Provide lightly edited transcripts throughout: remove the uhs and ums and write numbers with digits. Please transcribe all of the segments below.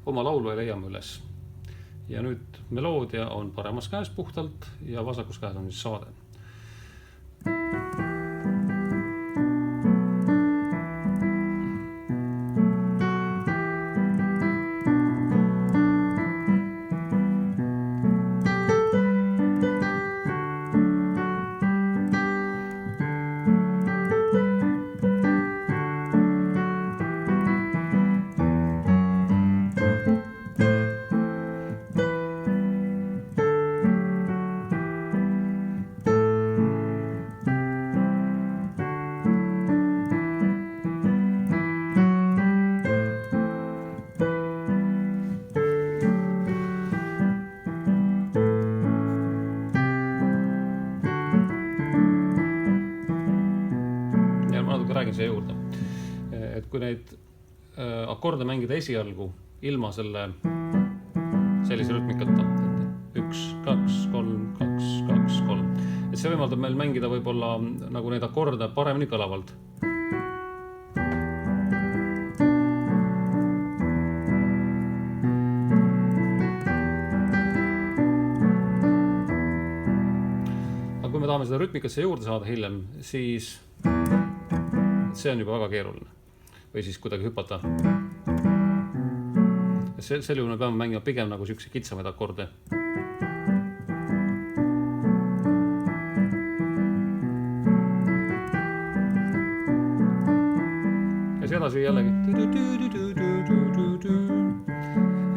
oma laulu leiame üles. Ja nüüd meloodia on paremas käes puhtalt ja vasakus käes on siis saade. Räägin siia juurde, et kui neid akorde mängida esialgu ilma sellise rütmikata, et 1, 2, 3, 2, 2, 3, et see võimaldab meil mängida võib-olla nagu neid akorde paremini kõlavalt. Aga kui me tahame seda rütmikasse juurde saada hiljem, siis see on juba väga keeruline. Või siis kuidagi hüpata. Sel juhul me peame mängima pigem nagu sükse kitsamaid akorde. Ja siis edasi jällegi.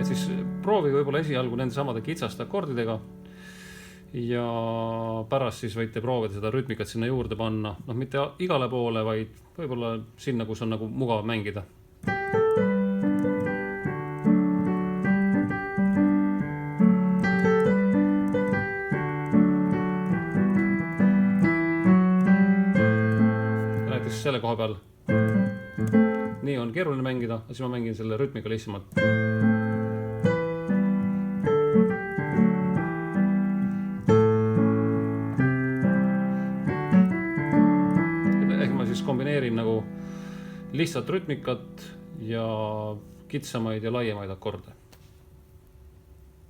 Et siis proovige võib-olla esialgu nende samade kitsaste akordidega. Ja pärast siis võite proovida seda rütmikat sinna juurde panna, mitte igale poole, vaid võib-olla sinna, kus on nagu mugav mängida. Ja näiteks selle koha peal nii on keeruline mängida, siis ma mängin selle rütmika lihtsamalt. Kombineerin nagu lihtsalt rütmikat ja kitsamaid ja laiemaid akorde.